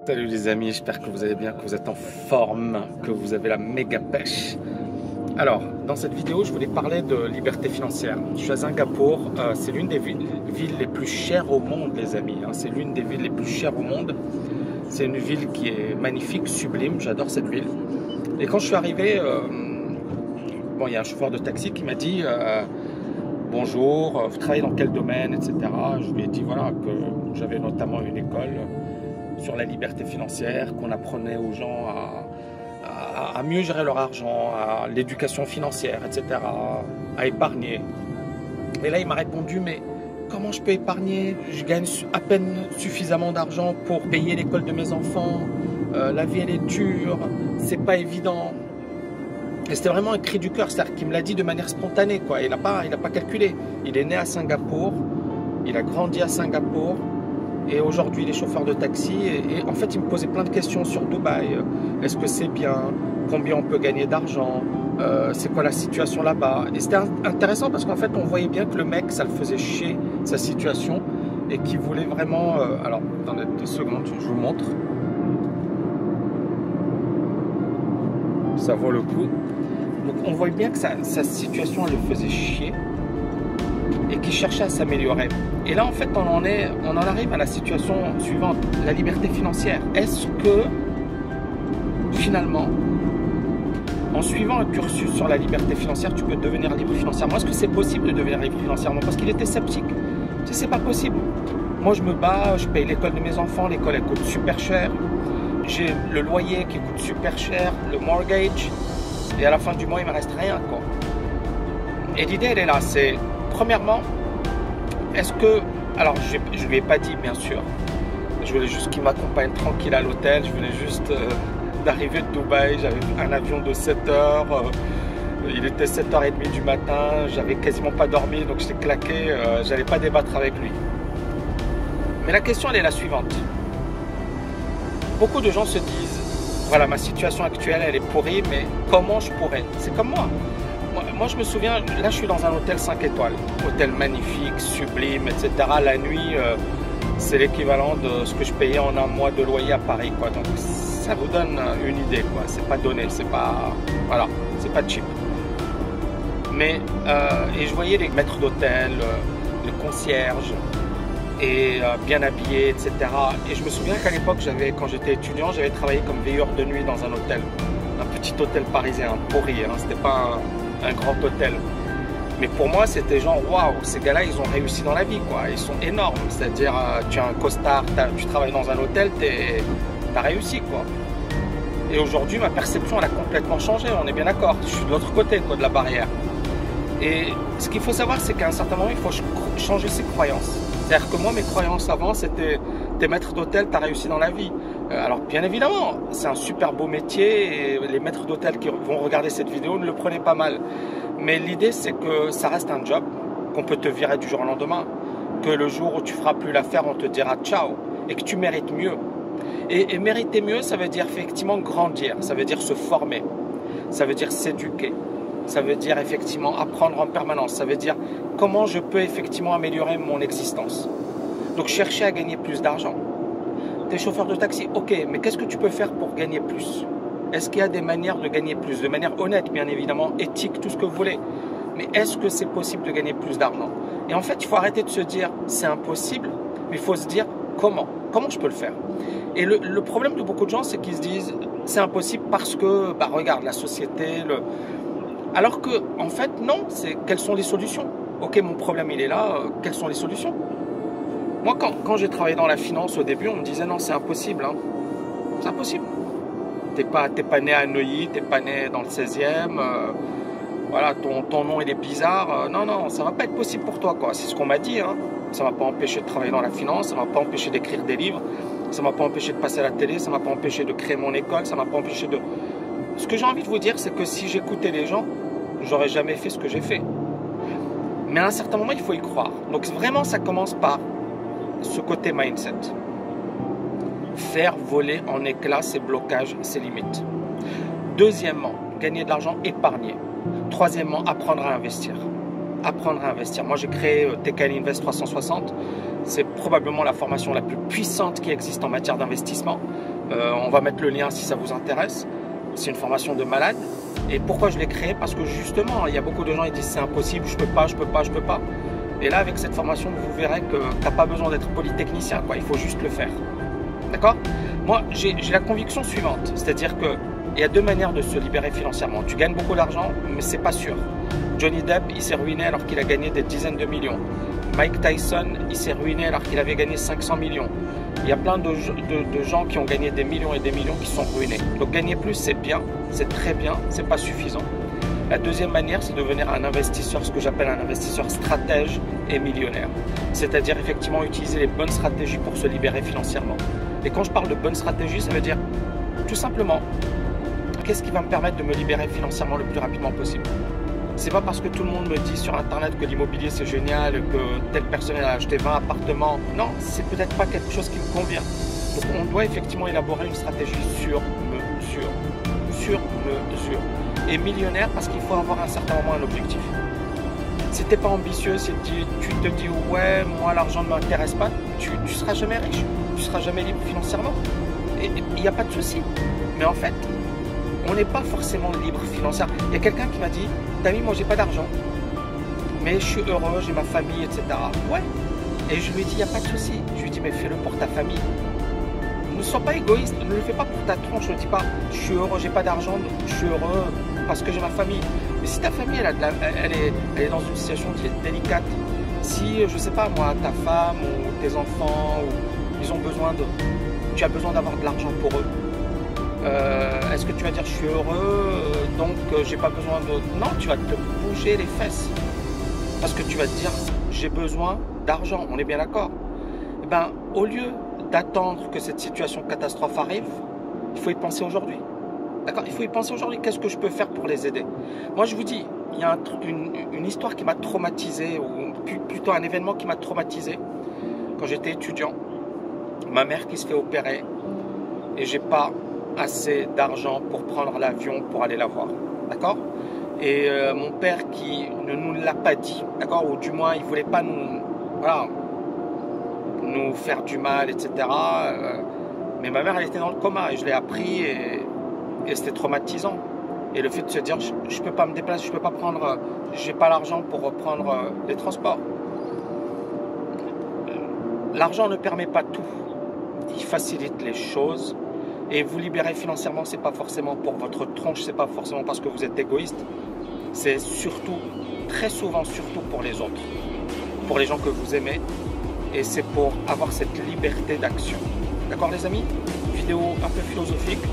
Salut les amis, j'espère que vous allez bien, que vous êtes en forme, que vous avez la méga pêche. Alors, dans cette vidéo, je voulais parler de liberté financière. Je suis à Singapour, c'est l'une des villes les plus chères au monde, les amis. C'est l'une des villes les plus chères au monde. C'est une ville qui est magnifique, sublime, j'adore cette ville. Et quand je suis arrivé, il y a un chauffeur de taxi qui m'a dit bonjour, vous travaillez dans quel domaine, etc. Je lui ai dit voilà, que j'avais notamment une école sur la liberté financière, qu'on apprenait aux gens à mieux gérer leur argent, à l'éducation financière, etc., à épargner. Et là, il m'a répondu, mais comment je peux épargner? Je gagne à peine suffisamment d'argent pour payer l'école de mes enfants, la vie, elle est dure, c'est pas évident. Et c'était vraiment un cri du cœur, c'est-à-dire qu'il me l'a dit de manière spontanée, quoi. Il n'a pas calculé. Il est né à Singapour, il a grandi à Singapour, et aujourd'hui il est chauffeur de taxi, et en fait il me posait plein de questions sur Dubaï. Est-ce que c'est bien? Combien on peut gagner d'argent? C'est quoi la situation là-bas? Et c'était intéressant parce qu'en fait on voyait bien que le mec, ça le faisait chier, sa situation, et qu'il voulait vraiment... alors, attendez 2 secondes, je vous montre. Ça vaut le coup. Donc on voit bien que sa situation, elle le faisait chier et qu'il cherchait à s'améliorer. Et là, en fait, on en arrive à la situation suivante, la liberté financière. Est-ce que, finalement, en suivant un cursus sur la liberté financière, tu peux devenir libre financièrement? Est-ce que c'est possible de devenir libre financièrement? Parce qu'il était sceptique. Tu sais, c'est pas possible. Moi, je me bats, je paye l'école de mes enfants, l'école, elle coûte super cher. J'ai le loyer qui coûte super cher, le mortgage, et à la fin du mois, il ne me reste rien, quoi. Et l'idée, elle est là, c'est, premièrement, est-ce que, alors je ne lui ai pas dit, bien sûr, je voulais juste qu'il m'accompagne tranquille à l'hôtel, je voulais juste d'arriver de Dubaï, j'avais un avion de 7 heures, il était 7h30 du matin, j'avais quasiment pas dormi, donc j'étais claqué, j'allais pas débattre avec lui. Mais la question, elle est la suivante. Beaucoup de gens se disent, voilà, ma situation actuelle, elle est pourrie, mais comment je pourrais? C'est comme moi. Moi, je me souviens, là, je suis dans un hôtel 5 étoiles. Hôtel magnifique, sublime, etc. La nuit, c'est l'équivalent de ce que je payais en un mois de loyer à Paris, quoi. Donc, ça vous donne une idée, quoi. C'est pas donné, c'est pas... Voilà, c'est pas cheap. Mais, et je voyais les maîtres d'hôtel, les concierges, et bien habillé, etc. Et je me souviens qu'à l'époque, quand j'étais étudiant, j'avais travaillé comme veilleur de nuit dans un hôtel, un petit hôtel parisien, pourri, hein, c'était pas un grand hôtel. Mais pour moi, c'était genre, waouh, ces gars-là, ils ont réussi dans la vie, quoi. Ils sont énormes, c'est-à-dire, tu as un costard, tu travailles dans un hôtel, t'as réussi, quoi. Et aujourd'hui, ma perception, elle a complètement changé, on est bien d'accord. Je suis de l'autre côté, quoi, de la barrière. Et ce qu'il faut savoir, c'est qu'à un certain moment, il faut changer ses croyances. C'est-à-dire que moi, mes croyances avant, c'était t'es maître d'hôtel, t'as réussi dans la vie. Alors, bien évidemment, c'est un super beau métier et les maîtres d'hôtel qui vont regarder cette vidéo ne le prenaient pas mal. Mais l'idée, c'est que ça reste un job, qu'on peut te virer du jour au lendemain, que le jour où tu feras plus l'affaire, on te dira ciao et que tu mérites mieux. Et mériter mieux, ça veut dire effectivement grandir, ça veut dire se former, ça veut dire s'éduquer. Ça veut dire effectivement apprendre en permanence. Ça veut dire comment je peux effectivement améliorer mon existence. Donc chercher à gagner plus d'argent. Tu es chauffeur de taxi, ok, mais qu'est-ce que tu peux faire pour gagner plus? Est-ce qu'il y a des manières de gagner plus? De manière honnête, bien évidemment, éthique, tout ce que vous voulez. Mais est-ce que c'est possible de gagner plus d'argent? Et en fait, il faut arrêter de se dire c'est impossible, mais il faut se dire comment? Comment je peux le faire? Et le problème de beaucoup de gens, c'est qu'ils se disent c'est impossible parce que, bah regarde, la société, alors que, en fait, non, c'est quelles sont les solutions? Ok, mon problème, il est là, quelles sont les solutions? Moi, quand j'ai travaillé dans la finance au début, on me disait non, c'est impossible, hein. C'est impossible. T'es pas né à Neuilly, t'es pas né dans le 16e, voilà, ton nom, il est bizarre. Non, non, ça va pas être possible pour toi, quoi. C'est ce qu'on m'a dit, hein. Ça m'a pas empêché de travailler dans la finance, ça m'a pas empêché d'écrire des livres, ça m'a pas empêché de passer à la télé, ça m'a pas empêché de créer mon école, ça m'a pas empêché de... Ce que j'ai envie de vous dire, c'est que si j'écoutais les gens, j'aurais jamais fait ce que j'ai fait. Mais à un certain moment, il faut y croire. Donc vraiment, ça commence par ce côté mindset. Faire voler en éclats ses blocages, ses limites. Deuxièmement, gagner de l'argent, épargner. Troisièmement, apprendre à investir. Apprendre à investir. Moi, j'ai créé TKL Invest 360. C'est probablement la formation la plus puissante qui existe en matière d'investissement. On va mettre le lien si ça vous intéresse. C'est une formation de malade. Et pourquoi je l'ai créée? Parce que justement, il y a beaucoup de gens qui disent c'est impossible, je peux pas, je peux pas, je peux pas. Et là, avec cette formation, vous verrez que tu n'as pas besoin d'être polytechnicien, quoi. Il faut juste le faire. D'accord? Moi, j'ai la conviction suivante, c'est-à-dire qu'il y a deux manières de se libérer financièrement. Tu gagnes beaucoup d'argent, mais c'est pas sûr. Johnny Depp, il s'est ruiné alors qu'il a gagné des dizaines de millions. Mike Tyson, il s'est ruiné alors qu'il avait gagné 500 millions. Il y a plein de gens qui ont gagné des millions et des millions qui sont ruinés. Donc gagner plus, c'est bien, c'est très bien, c'est pas suffisant. La deuxième manière, c'est de devenir un investisseur, ce que j'appelle un investisseur stratège et millionnaire. C'est-à-dire effectivement utiliser les bonnes stratégies pour se libérer financièrement. Et quand je parle de bonnes stratégies, ça veut dire tout simplement, qu'est-ce qui va me permettre de me libérer financièrement le plus rapidement possible? C'est pas parce que tout le monde me dit sur internet que l'immobilier c'est génial, que telle personne a acheté 20 appartements. Non, c'est peut-être pas quelque chose qui me convient. Donc on doit effectivement élaborer une stratégie sur mesure. Sur mesure. Et millionnaire parce qu'il faut avoir à un certain moment un objectif. Si t'es pas ambitieux, si tu te dis ouais, moi l'argent ne m'intéresse pas, tu seras jamais riche, tu seras jamais libre financièrement. Et il n'y a pas de souci. Mais en fait, on n'est pas forcément libre financièrement. Il y a quelqu'un qui m'a dit, Tami, moi j'ai pas d'argent, mais je suis heureux, j'ai ma famille, etc. Ouais. Et je lui ai dit, il n'y a pas de souci. Je lui ai dit, mais fais-le pour ta famille. Ne sois pas égoïste, ne le fais pas pour ta tronche. Ne dis pas, je suis heureux, j'ai pas d'argent, je suis heureux parce que j'ai ma famille. Mais si ta famille, elle est dans une situation qui est délicate, si, je sais pas moi, ta femme ou tes enfants, ils ont besoin tu as besoin d'avoir de l'argent pour eux. Est-ce que tu vas dire je suis heureux, donc j'ai pas besoin de... Non, tu vas te bouger les fesses. Parce que tu vas te dire j'ai besoin d'argent, on est bien d'accord. Eh ben, au lieu d'attendre que cette situation catastrophe arrive, il faut y penser aujourd'hui. D'accord? Il faut y penser aujourd'hui, qu'est-ce que je peux faire pour les aider? Moi je vous dis, il y a une histoire qui m'a traumatisé, ou plutôt un événement qui m'a traumatisé quand j'étais étudiant. Ma mère qui se fait opérer et j'ai pas assez d'argent pour prendre l'avion pour aller la voir, d'accord? Et mon père qui ne nous l'a pas dit, d'accord? Ou du moins il voulait pas nous faire du mal, etc. Mais ma mère elle était dans le coma et je l'ai appris et c'était traumatisant. Et le fait de se dire je peux pas me déplacer, je peux pas prendre, j'ai pas l'argent pour reprendre les transports. L'argent ne permet pas tout, il facilite les choses. Et vous libérer financièrement, c'est pas forcément pour votre tronche, c'est pas forcément parce que vous êtes égoïste. C'est surtout, très souvent, surtout pour les autres, pour les gens que vous aimez. Et c'est pour avoir cette liberté d'action. D'accord les amis? Vidéo un peu philosophique,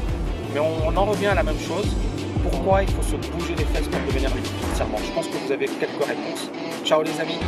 mais on en revient à la même chose. Pourquoi il faut se bouger les fesses pour devenir libre financièrement? Je pense que vous avez quelques réponses. Ciao les amis!